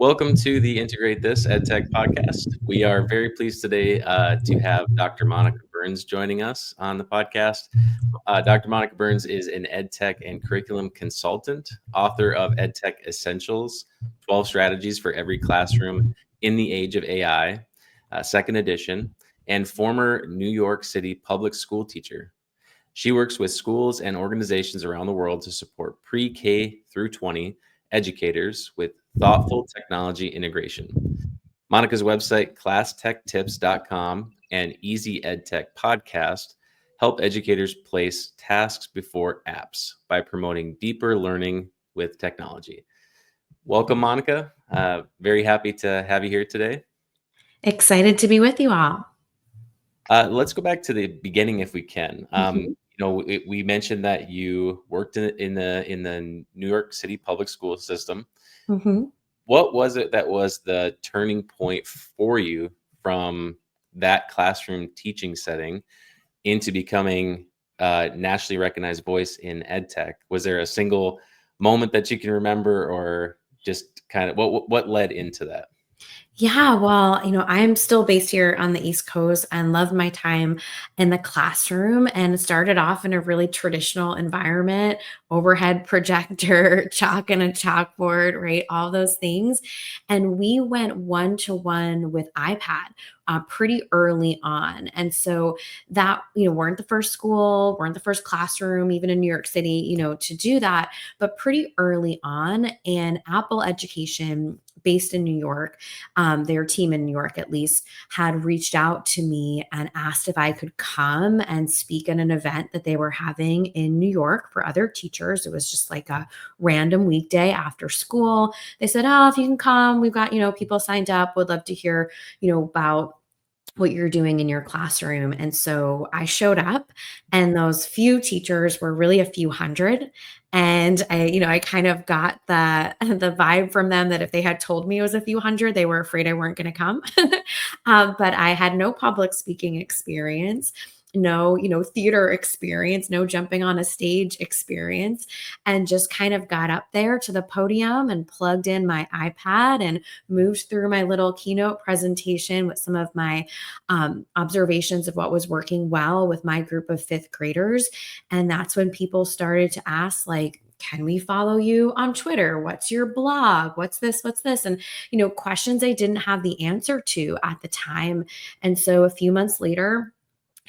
Welcome to the Integrate This EdTech podcast. We are very pleased today to have Dr. Monica Burns joining us on the podcast. Dr. Monica Burns is an EdTech and curriculum consultant, author of EdTech Essentials, 12 Strategies for Every Classroom in the Age of AI, second edition, and former New York City public school teacher. She works with schools and organizations around the world to support pre-K through 20 educators with thoughtful technology integration. Monica's website, ClassTechTips.com, and Easy EdTech podcast help educators place tasks before apps by promoting deeper learning with technology. Welcome, Monica. Very happy to have you here today. Excited to be with you all. Let's go back to the beginning if we can. We mentioned that you worked in the New York City public school system. What was it that was the turning point for you from that classroom teaching setting into becoming a nationally recognized voice in EdTech? Was there a single moment that you can remember, or just kind of what led into that? Yeah, well, I'm still based here on the East Coast and loved my time in the classroom and started off in a really traditional environment, overhead projector, chalk and a chalkboard, right? All those things. And we went one-to-one with iPad pretty early on. And so that, weren't the first school, weren't the first classroom, even in New York City, to do that, but pretty early on. And Apple Education, based in New York, their team in New York at least, had reached out to me and asked if I could come and speak at an event that they were having in New York for other teachers. It was just like a random weekday after school. They said, "Oh, if you can come, we've got, people signed up, would love to hear, about what you're doing in your classroom." And so I showed up, and those few teachers were really a few hundred. And I kind of got the vibe from them that if they had told me it was a few hundred, they were afraid I weren't going to come. But I had no public speaking experience, no, theater experience, no jumping on a stage experience, and just kind of got up there to the podium and plugged in my iPad and moved through my little keynote presentation with some of my observations of what was working well with my group of fifth graders. And that's when people started to ask, like, "Can we follow you on Twitter? What's your blog? What's this? What's this?" And, questions I didn't have the answer to at the time. And so a few months later,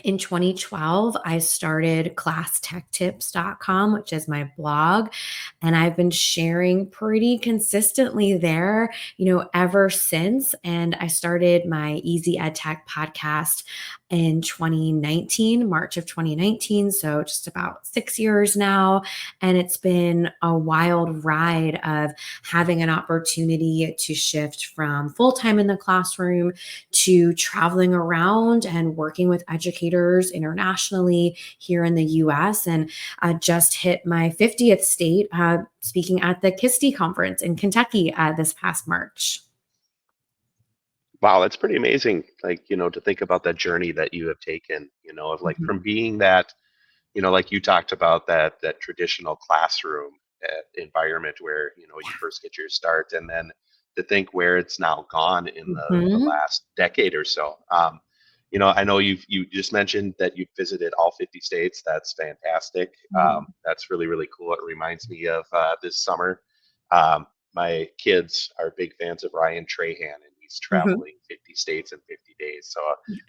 in 2012, I started ClassTechTips.com, which is my blog. And I've been sharing pretty consistently there, ever since. And I started my Easy EdTech podcast in 2019, March of 2019. So just about 6 years now. And it's been a wild ride of having an opportunity to shift from full-time in the classroom to traveling around and working with educators internationally here in the US. And I just hit my 50th state speaking at the KISTI conference in Kentucky this past March. Wow, that's pretty amazing. Like, to think about that journey that you have taken, of like from being that, like you talked about that traditional classroom environment where, you first get your start, and then to think where it's now gone in the last decade or so. I know you just mentioned that you've visited all 50 states. That's fantastic. That's really, really cool. It reminds me of this summer. My kids are big fans of Ryan Trahan, and he's traveling 50 states in 50 days. So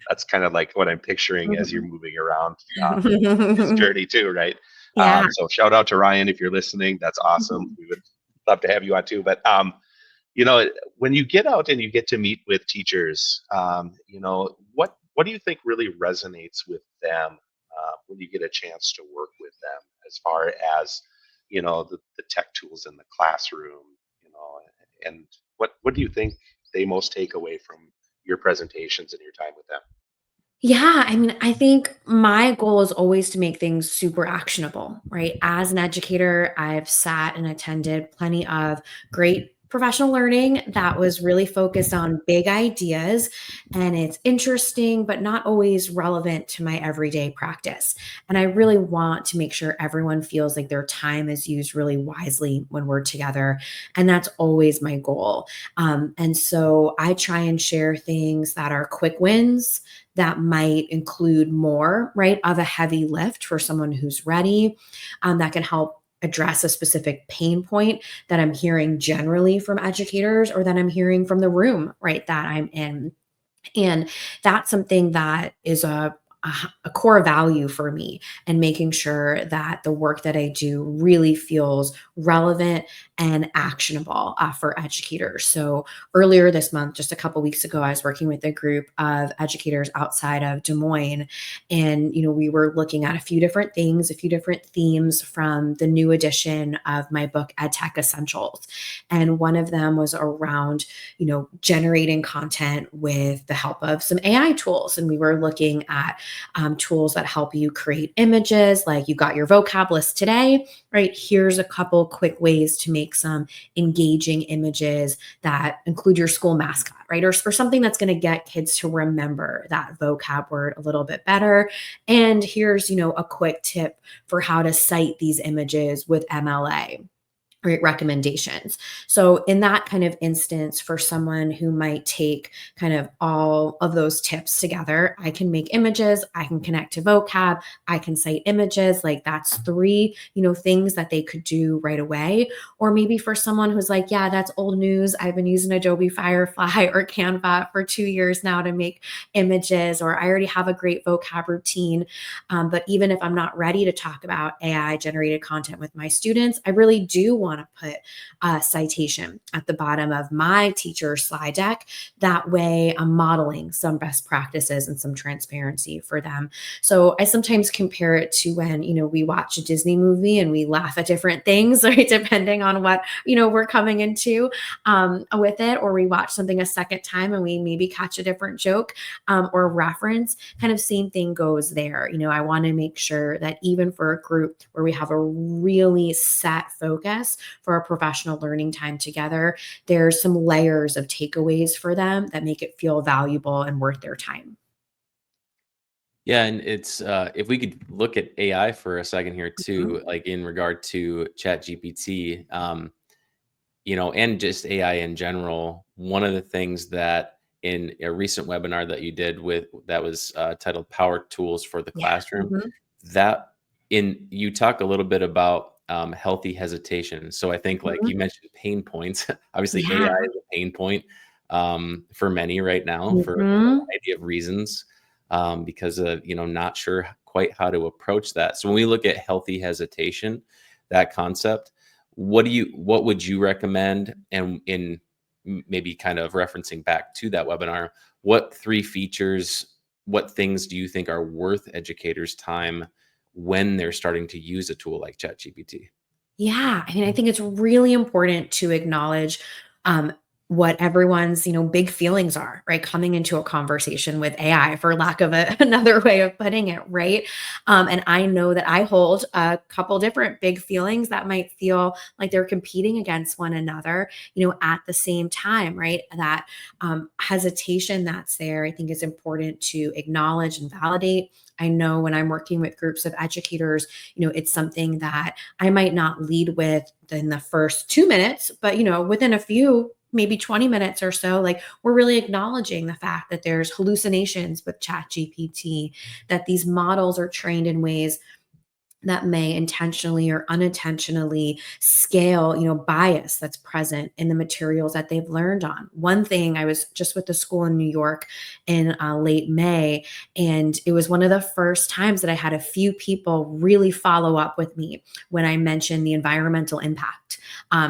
that's kind of like what I'm picturing as you're moving around this journey too, right? Yeah. So shout out to Ryan if you're listening. That's awesome. We would love to have you on too. But when you get out and you get to meet with teachers, what do you think really resonates with them when you get a chance to work with them, as far as the tech tools in the classroom, and what do you think they most take away from your presentations and your time with them? Yeah, I think my goal is always to make things super actionable, right? As an educator, I've sat and attended plenty of great professional learning that was really focused on big ideas, and it's interesting but not always relevant to my everyday practice. And I really want to make sure everyone feels like their time is used really wisely when we're together, and that's always my goal. And so I try and share things that are quick wins that might include more, right, of a heavy lift for someone who's ready, that can help address a specific pain point that I'm hearing generally from educators or that I'm hearing from the room, right, that I'm in. And that's something that is a core value for me, and making sure that the work that I do really feels relevant and actionable for educators. So earlier this month, just a couple weeks ago, I was working with a group of educators outside of Des Moines, and we were looking at a few different things, a few different themes from the new edition of my book, EdTech Essentials. And one of them was around generating content with the help of some AI tools. And we were looking at tools that help you create images, like you got your vocab list today, right? Here's a couple quick ways to make some engaging images that include your school mascot, right? Or for something that's going to get kids to remember that vocab word a little bit better. And here's, a quick tip for how to cite these images with MLA. Great recommendations. So in that kind of instance, for someone who might take kind of all of those tips together, I can make images, I can connect to vocab, I can cite images. Like that's three, things that they could do right away. Or maybe for someone who's like, yeah, that's old news. I've been using Adobe Firefly or Canva for 2 years now to make images, or I already have a great vocab routine. But even if I'm not ready to talk about AI generated content with my students, I really do want to put a citation at the bottom of my teacher slide deck. That way I'm modeling some best practices and some transparency for them. So I sometimes compare it to when, we watch a Disney movie and we laugh at different things, right? Depending on what, we're coming into with it, or we watch something a second time and we maybe catch a different joke or reference. Kind of same thing goes there. I want to make sure that even for a group where we have a really set focus for a professional learning time together, there's some layers of takeaways for them that make it feel valuable and worth their time. Yeah, and it's if we could look at AI for a second here Mhm. too, like in regard to ChatGPT, and just AI in general. One of the things that in a recent webinar that you did with that was titled "Power Tools for the Yeah. Classroom," Mhm. that in you talk a little bit about healthy hesitation. So I think like Mhm. you mentioned pain points. Obviously, Yeah. AI is a pain point for many right now for a Mhm. variety of reasons because of not sure quite how to approach that. So when we look at healthy hesitation, that concept, what would you recommend? And in maybe kind of referencing back to that webinar, what three features, what things do you think are worth educators' time when they're starting to use a tool like ChatGPT? Yeah, I think it's really important to acknowledge um, what everyone's big feelings are, right? Coming into a conversation with AI, for lack of another way of putting it, right? And I know that I hold a couple different big feelings that might feel like they're competing against one another, at the same time, right? That hesitation that's there, I think is important to acknowledge and validate. I know when I'm working with groups of educators, it's something that I might not lead with in the first 2 minutes, but within a few, maybe 20 minutes or so, like we're really acknowledging the fact that there's hallucinations with Chat GPT, that these models are trained in ways that may intentionally or unintentionally scale, bias that's present in the materials that they've learned on. One thing, I was just with the school in New York in late May, and it was one of the first times that I had a few people really follow up with me when I mentioned the environmental impact.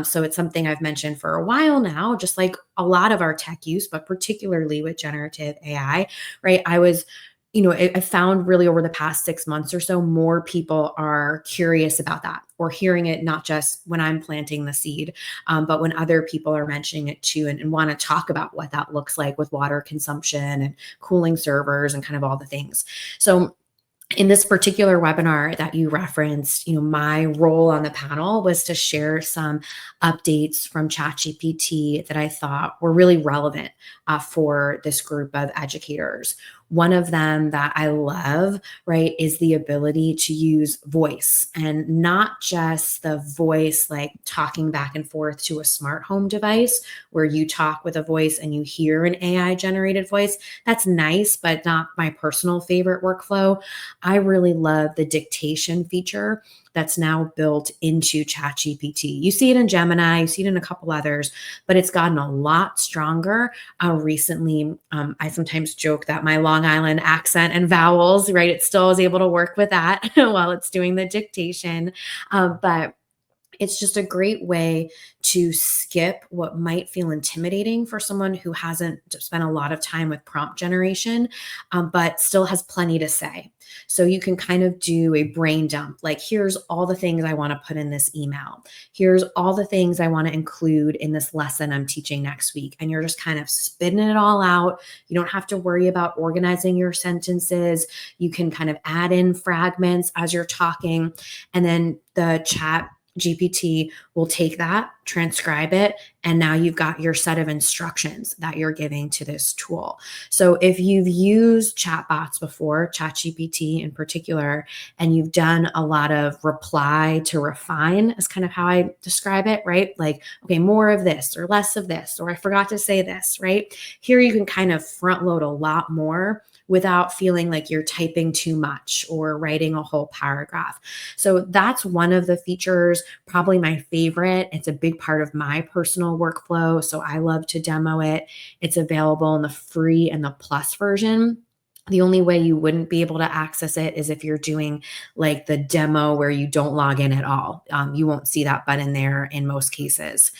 So it's something I've mentioned for a while now, just like a lot of our tech use, but particularly with generative AI, right? I found really over the past 6 months or so, more people are curious about that, or hearing it not just when I'm planting the seed, but when other people are mentioning it too, and want to talk about what that looks like with water consumption and cooling servers and kind of all the things. So in this particular webinar that you referenced, my role on the panel was to share some updates from ChatGPT that I thought were really relevant for this group of educators. One of them that I love, right, is the ability to use voice, and not just the voice like talking back and forth to a smart home device where you talk with a voice and you hear an AI generated voice. That's nice, but not my personal favorite workflow. I really love the dictation feature that's now built into ChatGPT. You see it in Gemini, you see it in a couple others, but it's gotten a lot stronger recently. I sometimes joke that my Long Island accent and vowels, right, it still is able to work with that while it's doing the dictation. But it's just a great way to skip what might feel intimidating for someone who hasn't spent a lot of time with prompt generation, but still has plenty to say. So you can kind of do a brain dump, like, here's all the things I want to put in this email. Here's all the things I want to include in this lesson I'm teaching next week. And you're just kind of spitting it all out. You don't have to worry about organizing your sentences. You can kind of add in fragments as you're talking. And then the chat GPT will take that, transcribe it, and now you've got your set of instructions that you're giving to this tool. So if you've used chatbots before, ChatGPT in particular, and you've done a lot of reply to refine is kind of how I describe it, right? Like, okay, more of this or less of this, or I forgot to say this, right? Here you can kind of front load a lot more without feeling like you're typing too much or writing a whole paragraph. So that's one of the features, probably my favorite. It's a big part of my personal workflow, so I love to demo it. It's available in the free and the plus version. The only way you wouldn't be able to access it is if you're doing like the demo where you don't log in at all. You won't see that button there in most cases.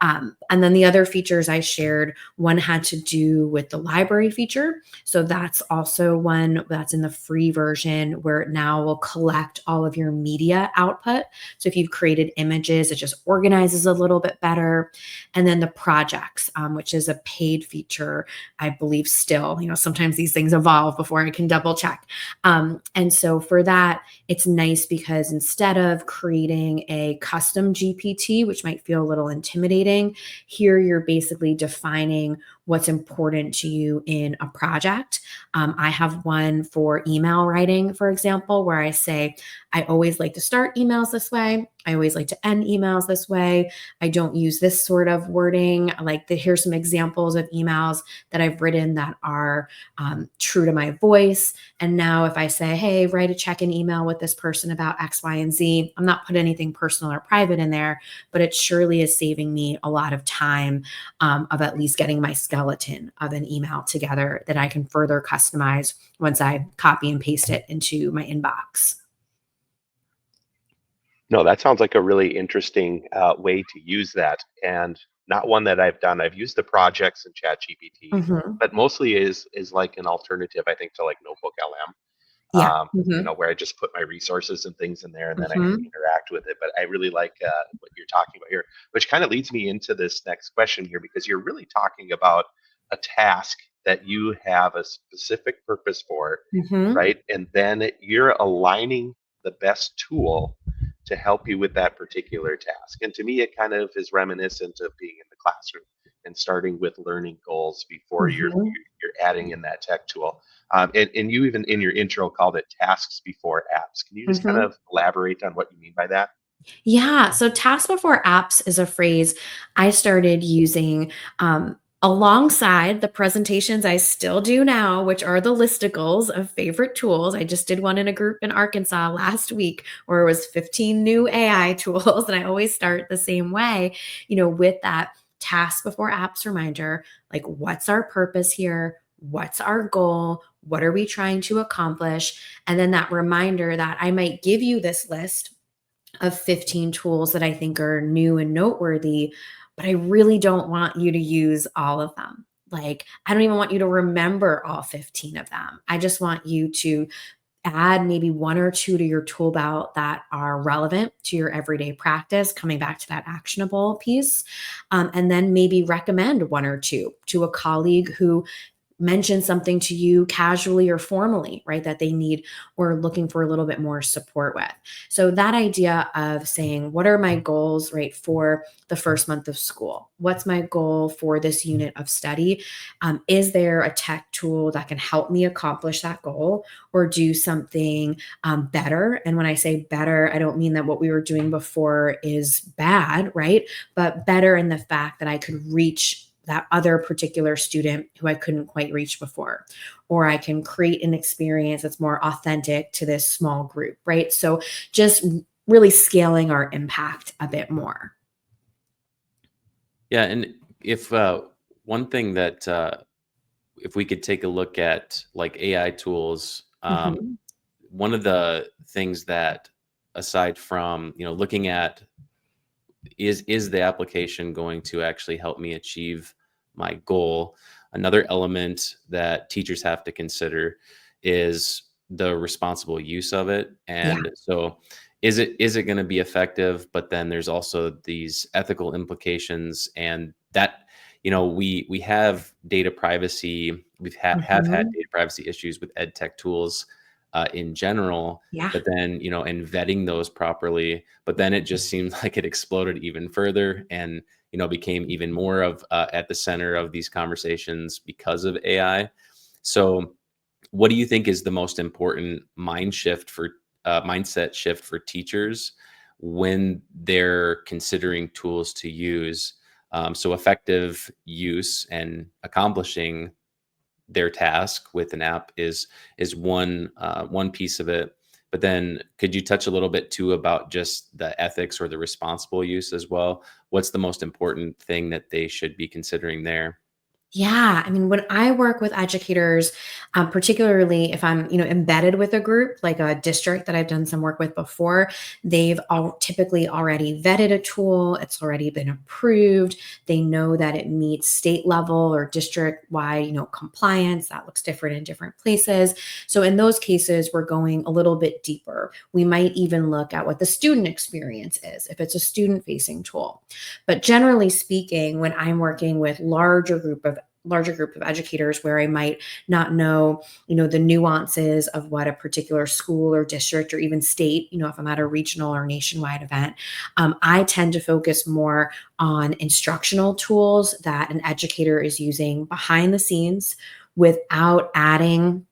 And then the other features I shared, one had to do with the library feature. So that's also one that's in the free version where it now will collect all of your media output. So if you've created images, it just organizes a little bit better. And then the projects, which is a paid feature, I believe still, sometimes these things evolve before I can double check. And so for that, it's nice because instead of creating a custom GPT, which might feel a little intimidating, here you're basically defining what's important to you in a project. I have one for email writing, for example, where I say, I always like to start emails this way. I always like to end emails this way. I don't use this sort of wording. Here's some examples of emails that I've written that are true to my voice. And now if I say, hey, write a check-in email with this person about X, Y, and Z, I'm not putting anything personal or private in there, but it surely is saving me a lot of time of at least getting my skeleton of an email together that I can further customize once I copy and paste it into my inbox. No, that sounds like a really interesting way to use that, and not one that I've done. I've used the projects in ChatGPT, Mm-hmm. but mostly is like an alternative, I think, to like Notebook LM. Yeah. Mm-hmm. Where I just put my resources and things in there, and then I Mm-hmm. interact with it. But I really like what you're talking about here, which kind of leads me into this next question here, because you're really talking about a task that you have a specific purpose for, Mm-hmm. right? And then you're aligning the best tool to help you with that particular task. And to me, it kind of is reminiscent of being in the classroom and starting with learning goals before Mm-hmm. you're adding in that tech tool. And you even in your intro called it tasks before apps. Can you just kind Mm-hmm. of elaborate on what you mean by that? Yeah. So tasks before apps is a phrase I started using alongside the presentations I still do now, which are the listicles of favorite tools. I just did one in a group in Arkansas last week where it was 15 new AI tools. And I always start the same way, with that task before apps reminder, like, what's our purpose here? What's our goal? What are we trying to accomplish? And then that reminder that I might give you this list of 15 tools that I think are new and noteworthy, but I really don't want you to use all of them. Like, I don't even want you to remember all 15 of them. I just want you to add maybe one or two to your tool belt that are relevant to your everyday practice, coming back to that actionable piece. And then maybe recommend one or two to a colleague who mention something to you casually or formally, right, that they need or looking for a little bit more support with. So that idea of saying, what are my goals, right, for the first month of school? What's my goal for this unit of study? Is there a tech tool that can help me accomplish that goal or do something better? And when I say better, I don't mean that what we were doing before is bad, right? But better in the fact that I could reach that other particular student who I couldn't quite reach before, or I can create an experience that's more authentic to this small group, right? So just really scaling our impact a bit more. Yeah, and if one thing that if we could take a look at like AI tools, Mhm. one of the things that, aside from looking at is the application going to actually help me achieve my goal, another element that teachers have to consider is the responsible use of it. Yeah. And so is it going to be effective, but then there's also these ethical implications, and that we have data privacy, have had Mhm. data privacy issues with ed tech tools in general, Yeah. but then and vetting those properly, but then it just seemed like it exploded even further, and became even more of at the center of these conversations because of AI. So what do you think is the most important mindset shift for teachers when they're considering tools to use? So effective use and accomplishing their task with an app is one piece of it. But then could you touch a little bit too about just the ethics or the responsible use as well? What's the most important thing that they should be considering there? Yeah, I mean, when I work with educators, particularly if I'm, embedded with a group like a district that I've done some work with before, they've all typically already vetted a tool. It's already been approved. They know that it meets state level or district wide, compliance. That looks different in different places. So in those cases, we're going a little bit deeper. We might even look at what the student experience is if it's a student facing tool. But generally speaking, when I'm working with larger group of educators where I might not know, the nuances of what a particular school or district or even state, if I'm at a regional or nationwide event, I tend to focus more on instructional tools that an educator is using behind the scenes without adding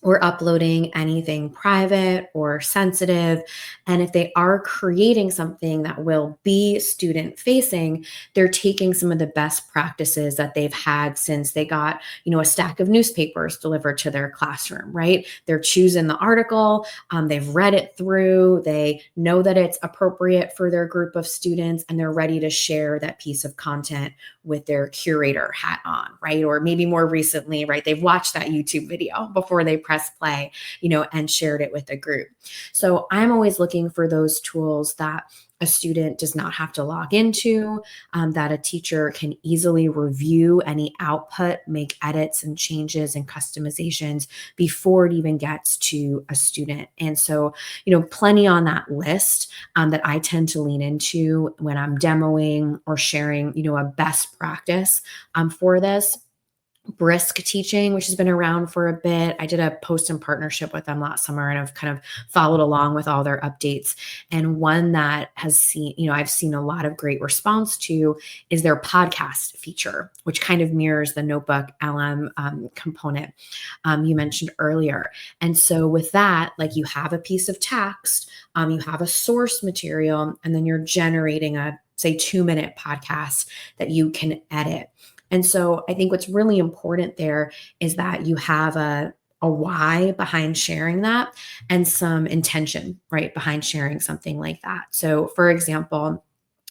or uploading anything private or sensitive. And if they are creating something that will be student facing, they're taking some of the best practices that they've had since they got, a stack of newspapers delivered to their classroom, right? They're choosing the article, they've read it through, they know that it's appropriate for their group of students, and they're ready to share that piece of content with their curator hat on, right? Or maybe more recently, right, they've watched that YouTube video before they press play, and shared it with a group. So I'm always looking for those tools that a student does not have to log into, that a teacher can easily review any output, make edits and changes and customizations before it even gets to a student. And so, plenty on that list that I tend to lean into when I'm demoing or sharing, a best practice for this. Brisk teaching, which has been around for a bit. I did a post in partnership with them last summer and I've kind of followed along with all their updates. And one that has seen, I've seen a lot of great response to is their podcast feature, which kind of mirrors the Notebook LM component you mentioned earlier. And so with that, like you have a piece of text, you have a source material, and then you're generating a, say, 2-minute podcast that you can edit. And so I think what's really important there is that you have a why behind sharing that and some intention, right, behind sharing something like that. So, for example,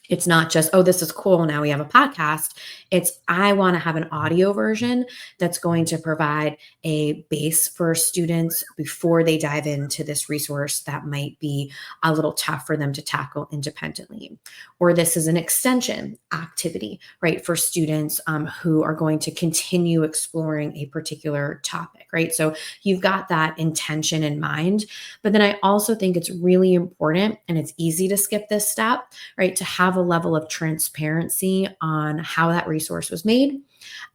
it's not just, oh, this is cool. Now we have a podcast. It's, I want to have an audio version that's going to provide a base for students before they dive into this resource that might be a little tough for them to tackle independently. Or this is an extension activity, right, for students who are going to continue exploring a particular topic, right? So you've got that intention in mind. But then I also think it's really important, and it's easy to skip this step, right, to have a level of transparency on how that resource was made,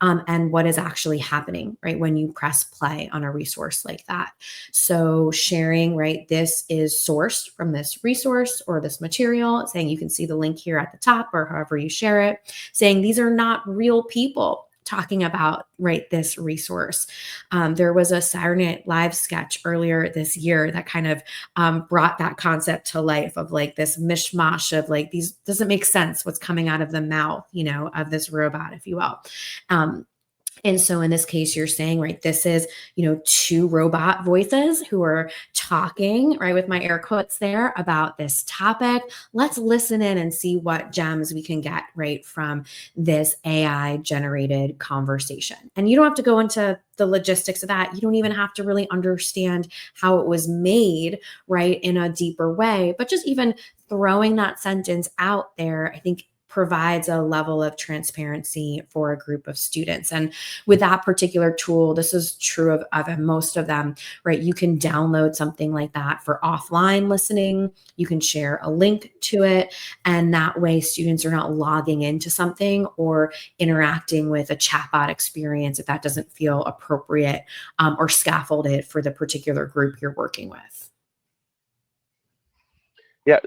and what is actually happening, right, when you press play on a resource like that. So sharing, right, this is sourced from this resource or this material, saying you can see the link here at the top or however you share it, saying these are not real people talking about, right, this resource. There was a Saturday Night Live sketch earlier this year that kind of brought that concept to life of like this mishmash of like, these doesn't make sense what's coming out of the mouth, of this robot, if you will. Um, and so in this case, you're saying, right, this is, two robot voices who are talking, right, with my air quotes there, about this topic. Let's listen in and see what gems we can get, right, from this AI generated conversation. And you don't have to go into the logistics of that. You don't even have to really understand how it was made, right, in a deeper way. But just even throwing that sentence out there, I think provides a level of transparency for a group of students. And with that particular tool, this is true of most of them, right? You can download something like that for offline listening. You can share a link to it. And that way students are not logging into something or interacting with a chatbot experience if that doesn't feel appropriate or scaffolded for the particular group you're working with. Yeah,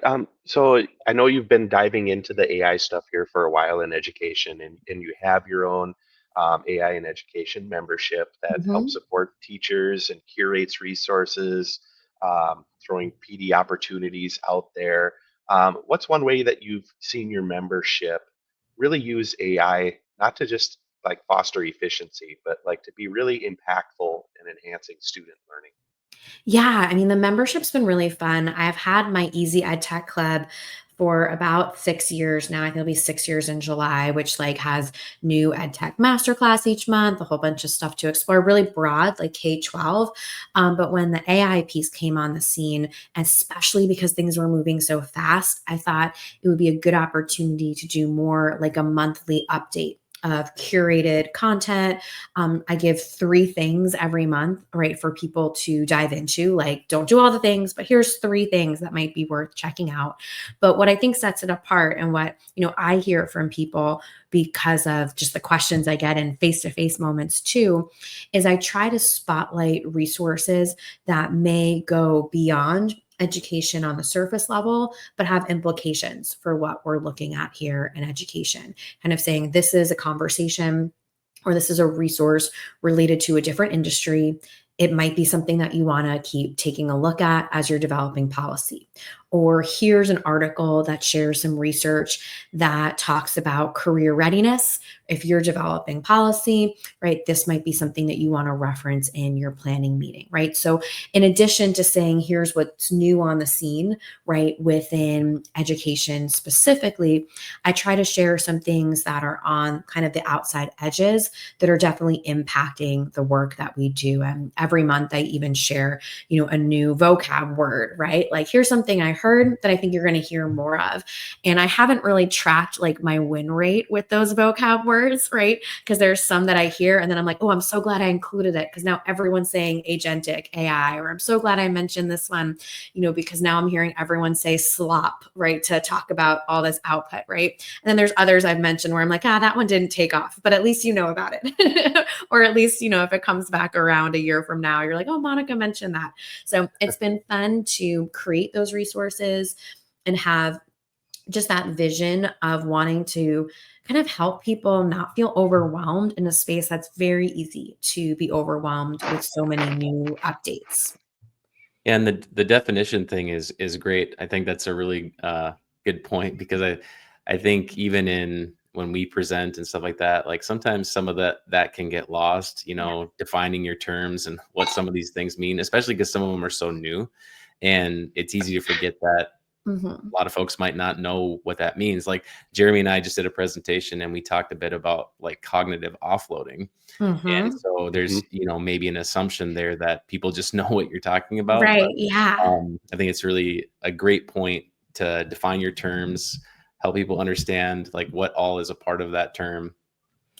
so I know you've been diving into the AI stuff here for a while in education, and you have your own AI in education membership that helps Mhm. support teachers and curates resources, throwing PD opportunities out there. What's one way that you've seen your membership really use AI, not to just like foster efficiency, but like to be really impactful in enhancing student learning? Yeah, I mean, the membership's been really fun. I've had my Easy EdTech Club for about 6 years now. I think it'll be 6 years in July, which like has new EdTech masterclass each month, a whole bunch of stuff to explore, really broad, like K-12. But when the AI piece came on the scene, especially because things were moving so fast, I thought it would be a good opportunity to do more like a monthly update of curated content. I give 3 things every month, right, for people to dive into. Like, don't do all the things, but here's 3 things that might be worth checking out. But what I think sets it apart and what, I hear from people because of just the questions I get in face to face moments too, is I try to spotlight resources that may go beyond education on the surface level, but have implications for what we're looking at here in education. Kind of saying this is a conversation or this is a resource related to a different industry. It might be something that you want to keep taking a look at as you're developing policy. Or here's an article that shares some research that talks about career readiness. If you're developing policy, right, this might be something that you want to reference in your planning meeting, right? So, in addition to saying, here's what's new on the scene, right, within education specifically, I try to share some things that are on kind of the outside edges that are definitely impacting the work that we do. And every month I even share, a new vocab word, right? Like, here's something I heard that I think you're going to hear more of. And I haven't really tracked like my win rate with those vocab words, right? Because there's some that I hear and then I'm like, oh, I'm so glad I included it because now everyone's saying agentic AI, or I'm so glad I mentioned this one, because now I'm hearing everyone say slop, right? To talk about all this output, right? And then there's others I've mentioned where I'm like, that one didn't take off, but at least you know about it. Or at least, if it comes back around a year from now, you're like, oh, Monica mentioned that. So it's been fun to create those resources and have just that vision of wanting to kind of help people not feel overwhelmed in a space that's very easy to be overwhelmed with so many new updates. And the definition thing is great. I think that's a really good point because I think even in when we present and stuff like that, like sometimes some of that can get lost, Yeah. defining your terms and what some of these things mean, especially because some of them are so new, and it's easy to forget that Hmm. a lot of folks might not know what that means. Like Jeremy and I just did a presentation and we talked a bit about like cognitive offloading. And Hmm. so Hmm. there's, maybe an assumption there that people just know what you're talking about. Right. But Yeah. I think it's really a great point to define your terms, help people understand like what all is a part of that term.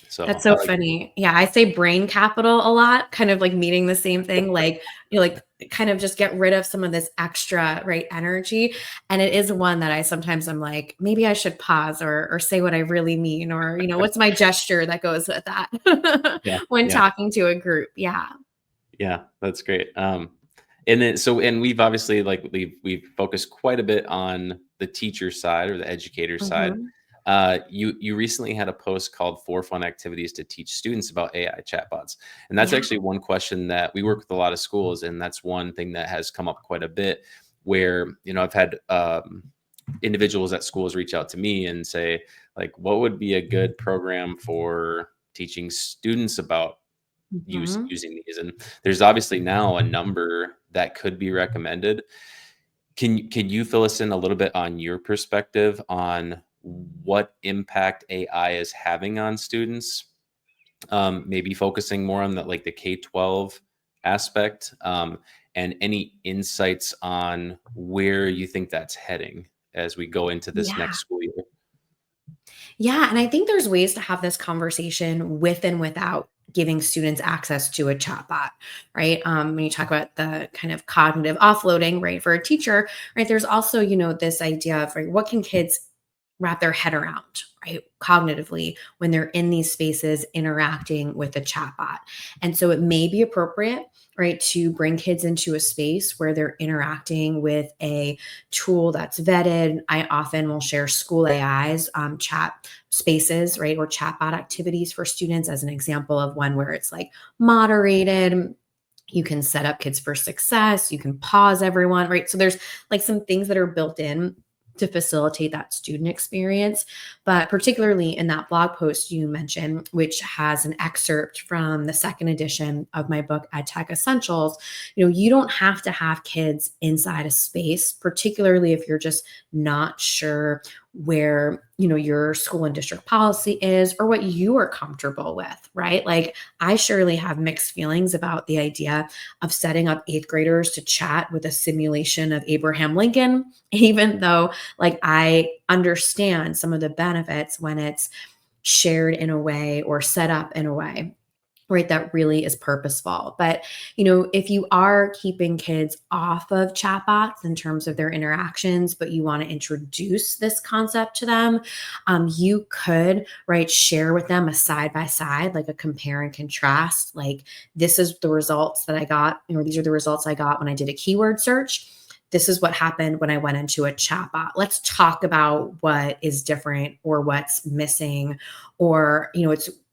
So That's I so like, funny. Yeah, I say brain capital a lot, kind of like meaning the same thing, like, like kind of just get rid of some of this extra, right, energy. And it is one that I sometimes I'm like, maybe I should pause or say what I really mean, or, what's my gesture that goes with that yeah, when yeah. talking to a group. Yeah. Yeah, that's great. And then and we've obviously like we've focused quite a bit on the teacher side or the educator side. Mhm. You recently had a post called "4 Fun Activities to Teach Students About AI Chatbots," and that's Yeah. actually one question that we work with a lot of schools, and that's one thing that has come up quite a bit. Where I've had individuals at schools reach out to me and say, like, what would be a good program for teaching students about Mhm. using these, and there's obviously now a number that could be recommended. Can you fill us in a little bit on your perspective on what impact AI is having on students? Maybe focusing more on the K-12 aspect, and any insights on where you think that's heading as we go into this Yeah. next school year. Yeah, and I think there's ways to have this conversation with and without giving students access to a chatbot, right? When you talk about the kind of cognitive offloading, right, for a teacher, right, there's also, this idea of, right, what can kids wrap their head around, right, cognitively when they're in these spaces interacting with a chatbot. And so it may be appropriate, right, to bring kids into a space where they're interacting with a tool that's vetted. I often will share school AIs, chat spaces, right, or chatbot activities for students as an example of one where it's like moderated. You can set up kids for success. You can pause everyone, right? So there's like some things that are built in to facilitate that student experience. But particularly in that blog post you mentioned, which has an excerpt from the second edition of my book, EdTech Essentials, you don't have to have kids inside a space, particularly if you're just not sure where, your school and district policy is or what you are comfortable with, right? Like I surely have mixed feelings about the idea of setting up eighth graders to chat with a simulation of Abraham Lincoln, even though like I understand some of the benefits when it's shared in a way or set up in a way, right, that really is purposeful. But, if you are keeping kids off of chatbots in terms of their interactions, but you want to introduce this concept to them, you could, right, share with them a side by side, like a compare and contrast. Like, this is the results that I got, or these are the results I got when I did a keyword search. This is what happened when I went into a chatbot. Let's talk about what is different or what's missing, or,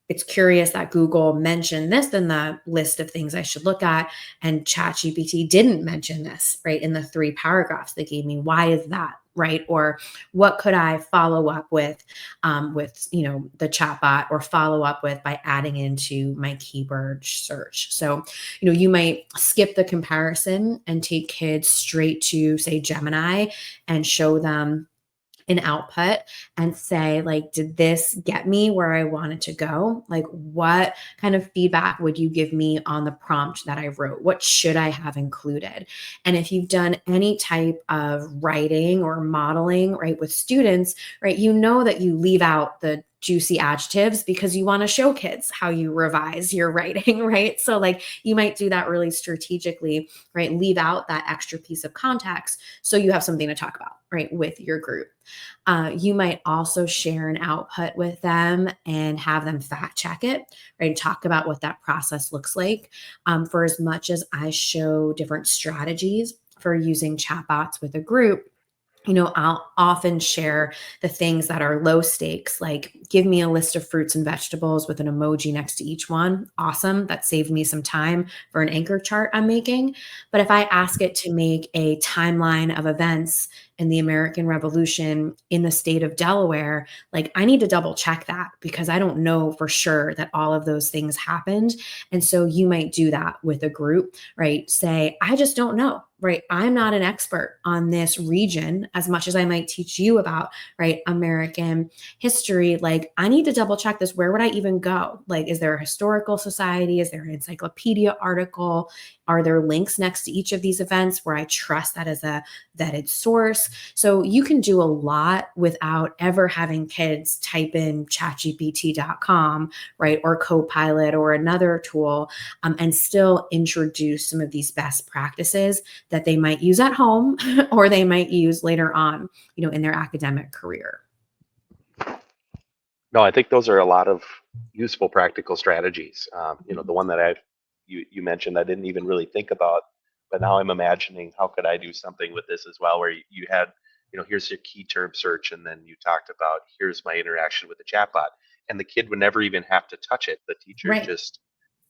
it's curious that Google mentioned this in the list of things I should look at, and ChatGPT didn't mention this, right, in the 3 paragraphs they gave me. Why is that, right? Or what could I follow up with the chatbot, or follow up with by adding into my keyword search. So, you might skip the comparison and take kids straight to, say, Gemini, and show them an output and say, like, did this get me where I wanted to go? Like, what kind of feedback would you give me on the prompt that I wrote? What should I have included? And if you've done any type of writing or modeling, right, with students, right, that you leave out the juicy adjectives because you want to show kids how you revise your writing, right? So like you might do that really strategically, right? Leave out that extra piece of context so you have something to talk about, right, with your group. You might also share an output with them and have them fact check it, right? Talk about what that process looks like. For as much as I show different strategies for using chatbots with a group, I'll often share the things that are low stakes, like give me a list of fruits and vegetables with an emoji next to each one. Awesome. That saved me some time for an anchor chart I'm making. But if I ask it to make a timeline of events in the American Revolution in the state of Delaware, like I need to double check that because I don't know for sure that all of those things happened. And so you might do that with a group, right? Say, I just don't know, right? I'm not an expert on this region as much as I might teach you about, right, American history. Like, I need to double check this. Where would I even go? Like, is there a historical society? Is there an encyclopedia article? Are there links next to each of these events where I trust that as a vetted source? metrics. So you can do a lot without ever having kids type in chatgpt.com, right, or Copilot or another tool, and still introduce some of these best practices that they might use at home or they might use later on, in their academic career. No, I think those are a lot of useful practical strategies. The one that you mentioned, I didn't even really think about, but now I'm imagining how could I do something with this as well, where you had, here's your key term search, and then you talked about here's my interaction with the chatbot, and the kid would never even have to touch it. The teacher Right. just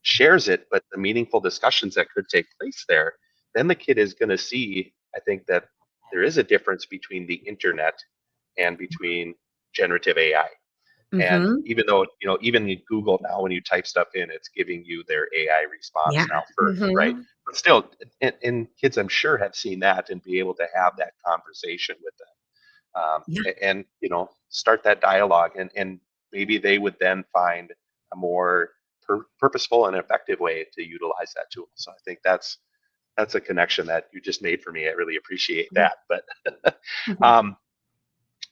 shares it, but the meaningful discussions that could take place there, then the kid is going to see, I think, that there is a difference between the internet and between generative AI. And Mm-hmm. even though, even in Google now, when you type stuff in, it's giving you their AI response Yeah. now first, right? Mm-hmm. But still, and kids, I'm sure, have seen that and be able to have that conversation with them, Yeah. and start that dialogue, and maybe they would then find a more purposeful and effective way to utilize that tool. So I think that's a connection that you just made for me. I really appreciate that. But Mm-hmm. um,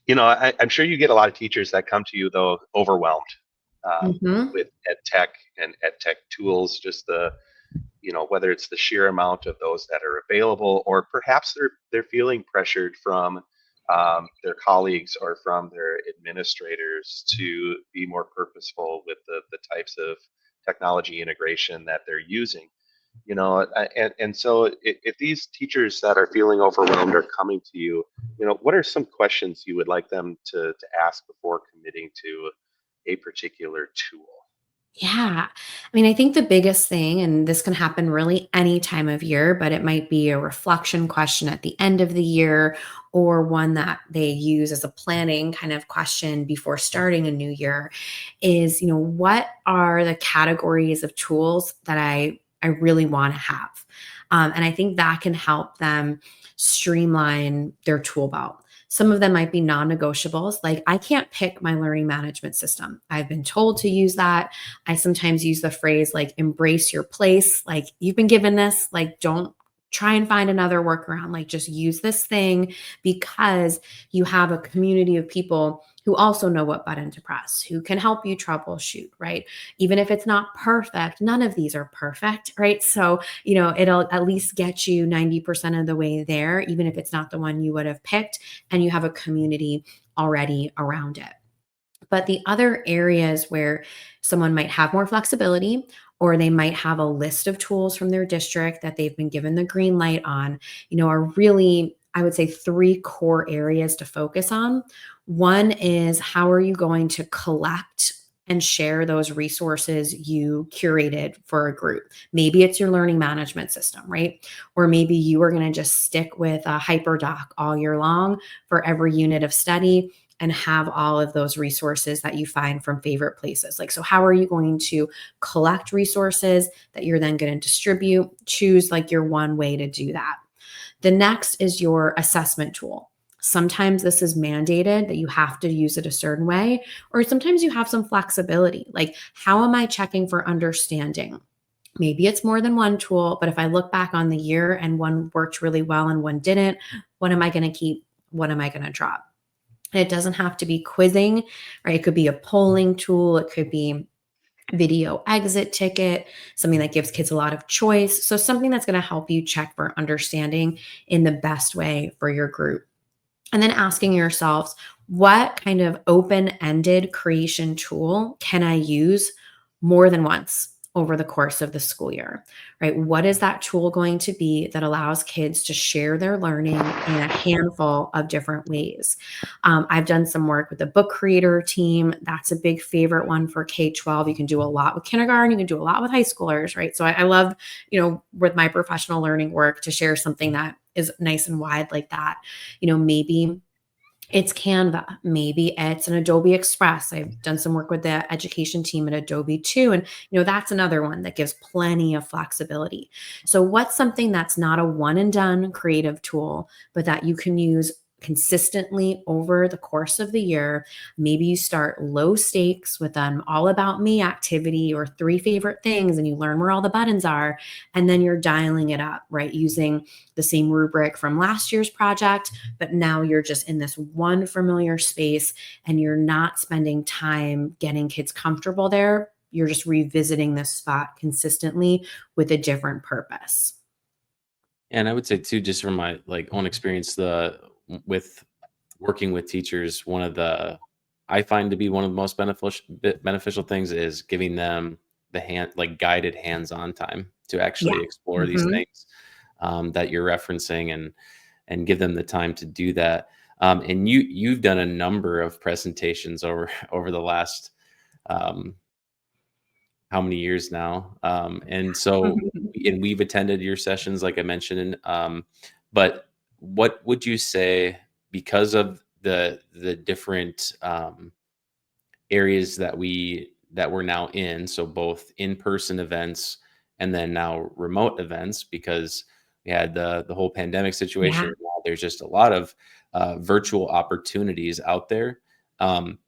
I'm sure you get a lot of teachers that come to you though overwhelmed, Mm-hmm. with ed tech and ed tech tools. Just whether it's the sheer amount of those that are available, or perhaps they're feeling pressured from their colleagues or from their administrators to be more purposeful with the types of technology integration that they're using. And so if these teachers that are feeling overwhelmed are coming to you, what are some questions you would like them to ask before committing to a particular tool? Yeah. I think the biggest thing, and this can happen really any time of year, but it might be a reflection question at the end of the year or one that they use as a planning kind of question before starting a new year is, what are the categories of tools that I really want to have? And I think that can help them streamline their tool belt. Some of them might be non-negotiables. Like, I can't pick my learning management system. I've been told to use that. I sometimes use the phrase like embrace your place. Like, you've been given this, like, don't try and find another workaround. Like, just use this thing because you have a community of people who also know what button to press, who can help you troubleshoot, right? Even if it's not perfect, none of these are perfect, right? So, it'll at least get you 90% of the way there, even if it's not the one you would have picked, and you have a community already around it. But the other areas where someone might have more flexibility, or they might have a list of tools from their district that they've been given the green light on, are really, I would say, three core areas to focus on. One is, how are you going to collect and share those resources you curated for a group? Maybe it's your learning management system, right? Or maybe you are going to just stick with a HyperDoc all year long for every unit of study and have all of those resources that you find from favorite places. Like, so how are you going to collect resources that you're then going to distribute? Choose like your one way to do that. The next is your assessment tool. Sometimes this is mandated that you have to use it a certain way, or sometimes you have some flexibility. Like, how am I checking for understanding? Maybe it's more than one tool, but if I look back on the year and one worked really well and one didn't, what am I going to keep? What am I going to drop? And it doesn't have to be quizzing, right? It could be a polling tool. It could be video exit ticket, something that gives kids a lot of choice. So something that's going to help you check for understanding in the best way for your group. And then asking yourselves, what kind of open-ended creation tool can I use more than once over the course of the school year, right? What is that tool going to be that allows kids to share their learning in a handful of different ways? I've done some work with the book creator team. That's a big favorite one for K-12. You can do a lot with kindergarten. You can do a lot with high schoolers, right? So I love, with my professional learning work, to share something that is nice and wide like that. Maybe it's Canva. Maybe it's an Adobe Express. I've done some work with the education team at Adobe too. And, that's another one that gives plenty of flexibility. So what's something that's not a one and done creative tool, but that you can use consistently over the course of the year. Maybe you start low stakes with an all about me activity or 3 favorite things, and you learn where all the buttons are. And then you're dialing it up, right? Using the same rubric from last year's project, but now you're just in this one familiar space and you're not spending time getting kids comfortable there. You're just revisiting this spot consistently with a different purpose. And I would say too, just from my own experience, with working with teachers, one of the I find to be one of the most beneficial things is giving them the guided hands-on time to Yeah. actually explore these Mhm. things that you're referencing, and give them the time to do that. And you've done a number of presentations over the last how many years now? And so, and we've attended your sessions, like I mentioned. But what would you say, because of the different areas that we're now in, so both in-person events and then now remote events, because we had the whole pandemic situation. Yeah. Now there's just a lot of virtual opportunities out there. Um,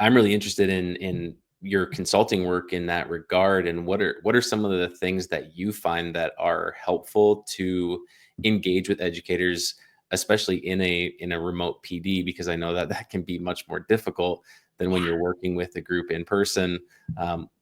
I'm really interested in your consulting work in that regard, and what are some of the things that you find that are helpful to engage with educators, especially in a remote PD, because I know that that can be much more difficult than when you're working with a group in person.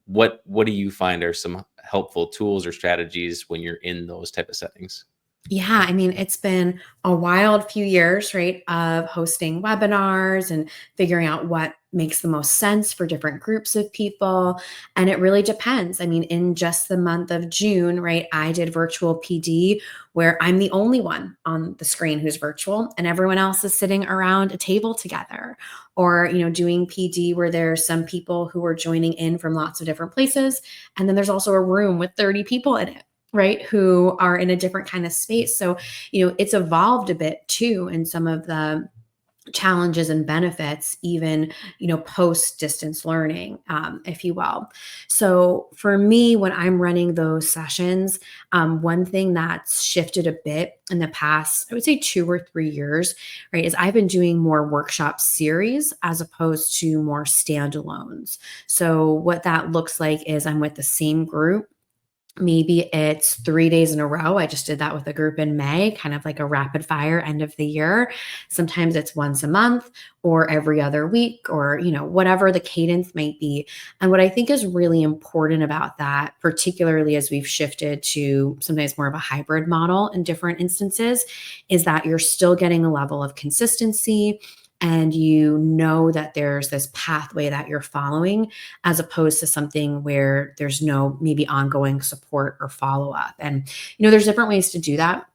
What do you find are some helpful tools or strategies when you're in those type of settings? Yeah, I mean, it's been a wild few years, right, of hosting webinars and figuring out what makes the most sense for different groups of people. And it really depends. I mean, in just the month of June, right, I did virtual PD where I'm the only one on the screen who's virtual and everyone else is sitting around a table together. Or, doing PD where there's some people who are joining in from lots of different places. And then there's also a room with 30 people in it, right, who are in a different kind of space. So, it's evolved a bit too in some of the challenges and benefits, even, post distance learning, if you will. So for me, when I'm running those sessions, one thing that's shifted a bit in the past, I would say 2 or 3 years, right, is I've been doing more workshop series as opposed to more standalones. So what that looks like is I'm with the same group. Maybe it's 3 days in a row. I just did that with a group in May, kind of like a rapid fire end of the year. Sometimes it's once a month or every other week or, whatever the cadence might be. And what I think is really important about that, particularly as we've shifted to sometimes more of a hybrid model in different instances, is that you're still getting a level of consistency and you know that there's this pathway that you're following as opposed to something where there's no maybe ongoing support or follow up. And, there's different ways to do that.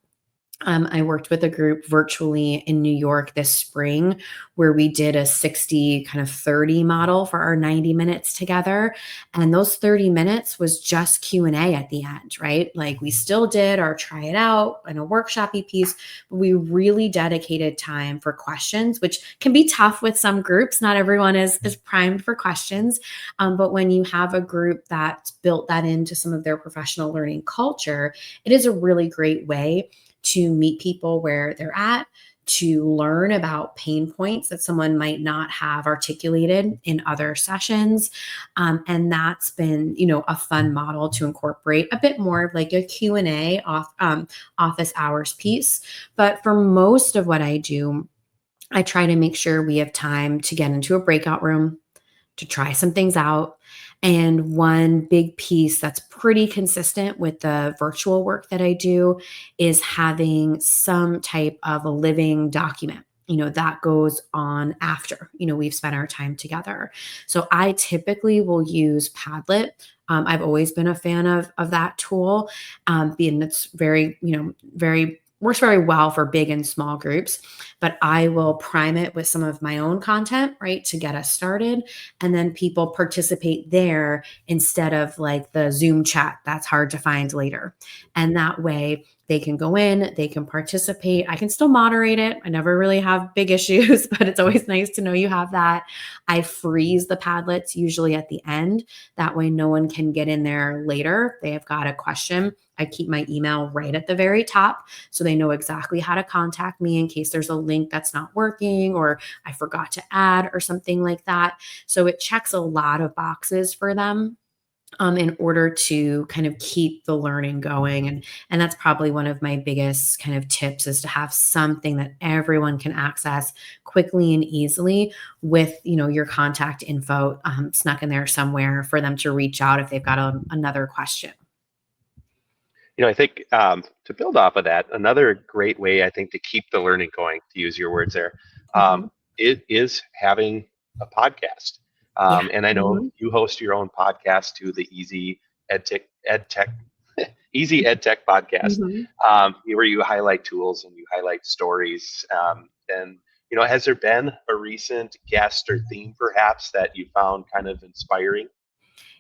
I worked with a group virtually in New York this spring where we did a 60 kind of 30 model for our 90 minutes together. And those 30 minutes was just Q&A at the end, right? Like we still did our try it out and a workshop-y piece, but we really dedicated time for questions, which can be tough with some groups. Not everyone is primed for questions. But when you have a group that's built that into some of their professional learning culture, it is a really great way to meet people where they're at, to learn about pain points that someone might not have articulated in other sessions. And that's been, a fun model to incorporate a bit more of like a Q&A office hours piece. But for most of what I do, I try to make sure we have time to get into a breakout room, to try some things out. And one big piece that's pretty consistent with the virtual work that I do is having some type of a living document, that goes on after, we've spent our time together. So I typically will use Padlet. I've always been a fan of that tool, being it's very, very works very well for big and small groups, but I will prime it with some of my own content, right, to get us started. And then people participate there instead of like the Zoom chat that's hard to find later. And that way they can go in, they can participate. I can still moderate it. I never really have big issues, but it's always nice to know you have that. I freeze the Padlets usually at the end. That way no one can get in there later if they have got a question I keep my email right at the very top so they know exactly how to contact me in case there's a link that's not working or I forgot to add or something like that. So it checks a lot of boxes for them in order to kind of keep the learning going. And that's probably one of my biggest kind of tips is to have something that everyone can access quickly and easily with, your contact info snuck in there somewhere for them to reach out if they've got another question. I think to build off of that, another great way I think to keep the learning going, to use your words there, Mhm. it is having a podcast. Yeah. And I know Mhm. you host your own podcast too, the EdTech Easy EdTech podcast, Mhm. where you highlight tools and you highlight stories. And has there been a recent guest or theme perhaps that you found kind of inspiring?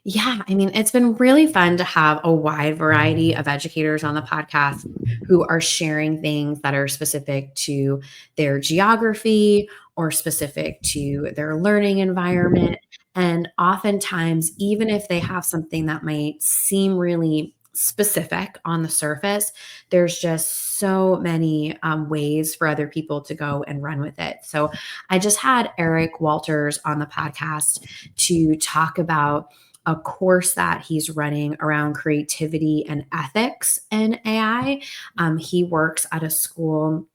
Yeah, I mean, it's been really fun to have a wide variety of educators on the podcast who are sharing things that are specific to their geography or specific to their learning environment. And oftentimes, even if they have something that might seem really specific on the surface, there's just so many ways for other people to go and run with it. So I just had Eric Walters on the podcast to talk about a course that he's running around creativity and ethics in AI. He works at a school.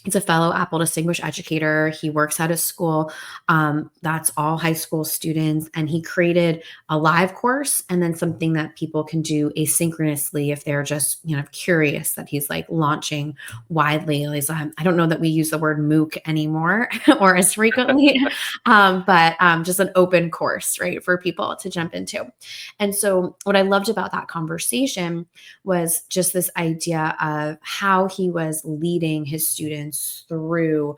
He's a fellow Apple Distinguished Educator. He works at a school that's all high school students, and he created a live course and then something that people can do asynchronously if they're just curious. That he's like launching widely. I don't know that we use the word MOOC anymore or as frequently, but just an open course, right, for people to jump into. And so, what I loved about that conversation was just this idea of how he was leading his students through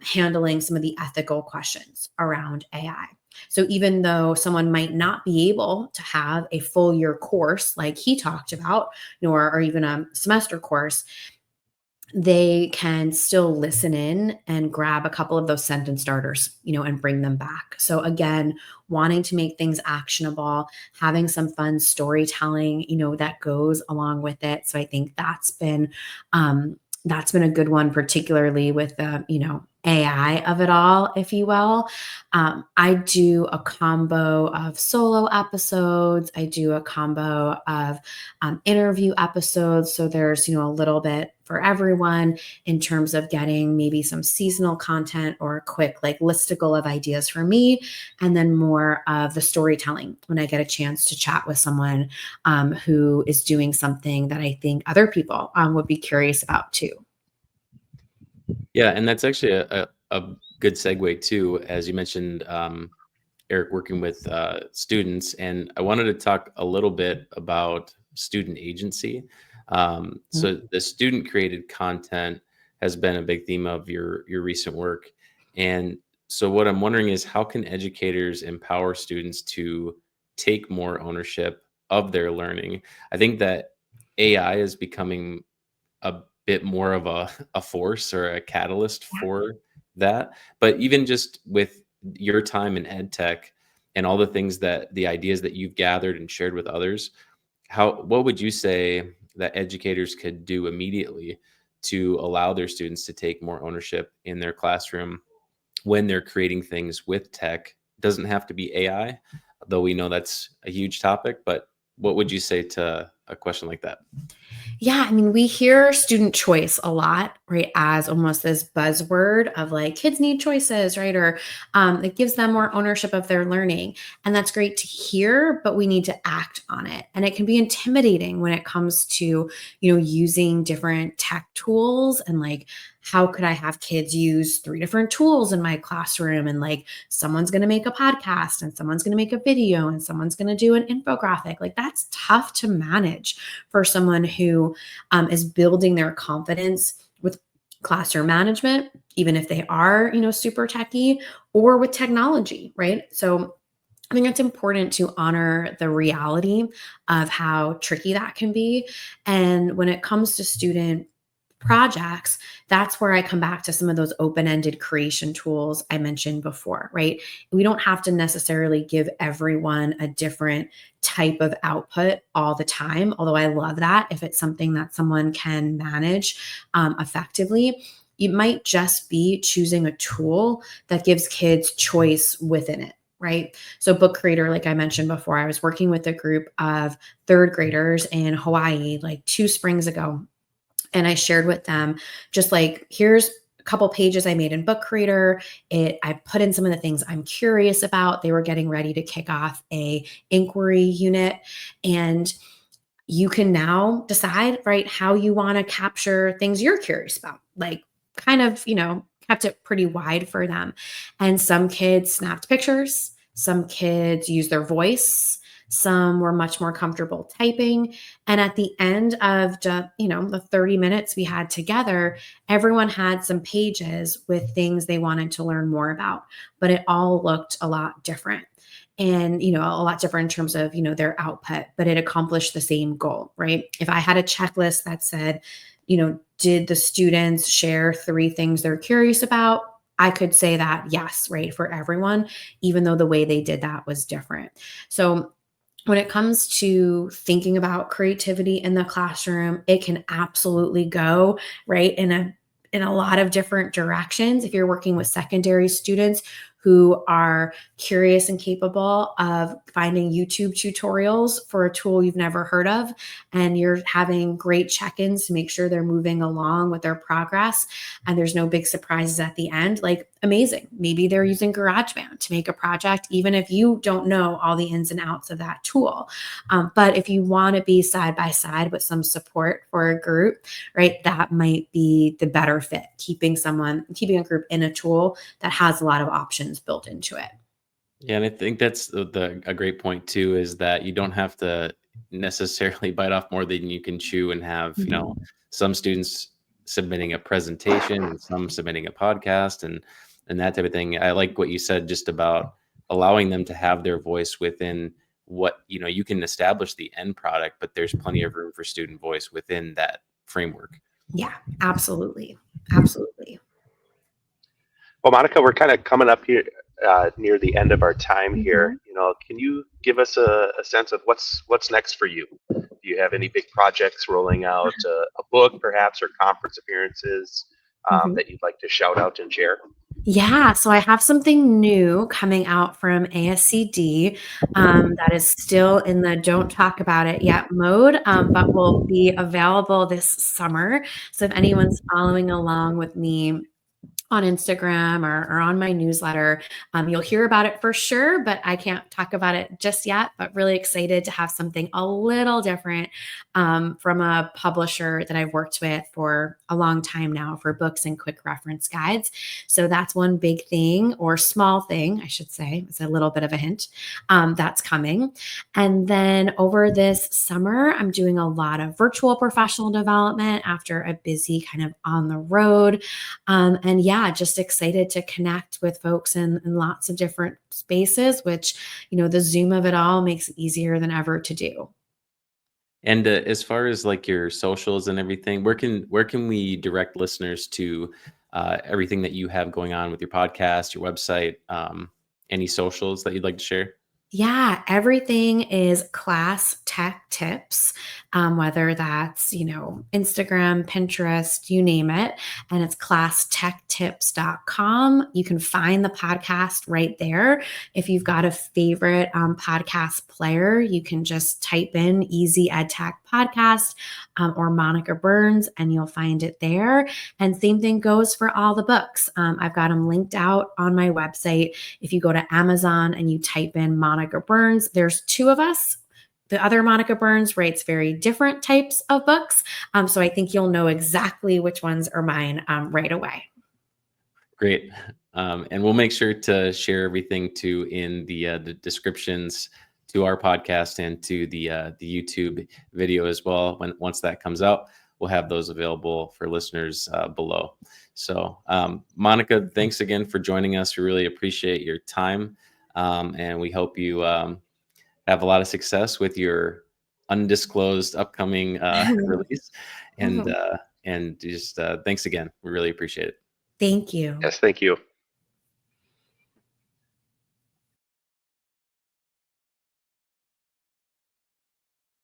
handling some of the ethical questions around AI. So even though someone might not be able to have a full year course like he talked about, nor or even a semester course, they can still listen in and grab a couple of those sentence starters, and bring them back. So again, wanting to make things actionable, having some fun storytelling, that goes along with it. So I think that's been a good one, particularly with the, AI of it all, if you will. I do a combo of solo episodes. I do a combo of interview episodes. So there's, a little bit for everyone in terms of getting maybe some seasonal content or a quick like listicle of ideas for me, and then more of the storytelling when I get a chance to chat with someone who is doing something that I think other people would be curious about too. Yeah, and that's actually a good segue too, as you mentioned, Eric working with students, and I wanted to talk a little bit about student agency. So the student created content has been a big theme of your recent work, and so what I'm wondering is how can educators empower students to take more ownership of their learning? I think that AI is becoming a bit more of a force or a catalyst for that. But even just with your time in ed tech and all the things that the ideas that you've gathered and shared with others, what would you say that educators could do immediately to allow their students to take more ownership in their classroom when they're creating things with tech? Doesn't have to be AI, though we know that's a huge topic, but what would you say to a question like that? Yeah, I mean, we hear student choice a lot, right, as almost this buzzword of like kids need choices, right? Or it gives them more ownership of their learning. And that's great to hear, but we need to act on it. And it can be intimidating when it comes to, using different tech tools and like, how could I have kids use 3 different tools in my classroom? And like, someone's going to make a podcast and someone's going to make a video and someone's going to do an infographic. Like, that's tough to manage for someone who is building their confidence with classroom management, even if they are, super techy, or with technology, right? So I think it's important to honor the reality of how tricky that can be. And when it comes to student projects, that's where I come back to some of those open-ended creation tools I mentioned before, right? We don't have to necessarily give everyone a different type of output all the time, although I love that if it's something that someone can manage effectively. It might just be choosing a tool that gives kids choice within it, right? So, Book Creator, like I mentioned before, I was working with a group of third graders in Hawaii like 2 springs ago. And I shared with them just like, here's a couple pages I made in Book Creator. I put in some of the things I'm curious about. They were getting ready to kick off a inquiry unit. And you can now decide, right, how you want to capture things you're curious about. Like, kind of, kept it pretty wide for them. And some kids snapped pictures, some kids used their voice, some were much more comfortable typing. And at the end of the 30 minutes we had together, everyone had some pages with things they wanted to learn more about, but it all looked a lot different and a lot different in terms of their output, but it accomplished the same goal, right? If I had a checklist that said, did the students share 3 things they're curious about, I could say that yes, right, for everyone, even though the way they did that was different. So when it comes to thinking about creativity in the classroom, it can absolutely go right in a lot of different directions. If you're working with secondary students who are curious and capable of finding YouTube tutorials for a tool you've never heard of, and you're having great check-ins to make sure they're moving along with their progress and there's no big surprises at the end, like amazing. Maybe they're using GarageBand to make a project, even if you don't know all the ins and outs of that tool. But if you want to be side by side with some support for a group, right, that might be the better fit, keeping a group in a tool that has a lot of options built into it. Yeah, and I think that's a great point too, is that you don't have to necessarily bite off more than you can chew and have, Mhm. some students submitting a presentation and some submitting a podcast and that type of thing. I like what you said just about allowing them to have their voice within what, you can establish the end product, but there's plenty of room for student voice within that framework. Yeah, absolutely. Absolutely. Well, Monica, we're kind of coming up here near the end of our time here. Mhm. Can you give us a sense of what's next for you? Do you have any big projects rolling out, a book perhaps, or conference appearances Mhm. that you'd like to shout out and share? Yeah, so I have something new coming out from ASCD that is still in the don't talk about it yet mode, but will be available this summer. So if anyone's following along with me on Instagram or on my newsletter. You'll hear about it for sure, but I can't talk about it just yet. But really excited to have something a little different from a publisher that I've worked with for a long time now for books and quick reference guides. So that's one big thing or small thing, I should say. It's a little bit of a hint that's coming. And then over this summer, I'm doing a lot of virtual professional development after a busy kind of on the road and yeah, just excited to connect with folks in lots of different spaces, which, the Zoom of it all makes it easier than ever to do. And as far as like your socials and everything, where can we direct listeners to everything that you have going on with your podcast, your website, any socials that you'd like to share? Yeah, everything is class tech tips, whether that's, Instagram, Pinterest, you name it. And it's classtechtips.com. You can find the podcast right there. If you've got a favorite podcast player, you can just type in Easy EdTech Podcast or Monica Burns and you'll find it there. And same thing goes for all the books. I've got them linked out on my website. If you go to Amazon and you type in Monica Burns, there's 2 of us. The other Monica Burns writes very different types of books. So I think you'll know exactly which ones are mine right away. Great. And we'll make sure to share everything too in the descriptions to our podcast and to the YouTube video as well. Once that comes out, we'll have those available for listeners below. So, Monica, thanks again for joining us. We really appreciate your time, and we hope you have a lot of success with your undisclosed upcoming release. And Mhm. And just thanks again. We really appreciate it. Thank you. Yes, thank you.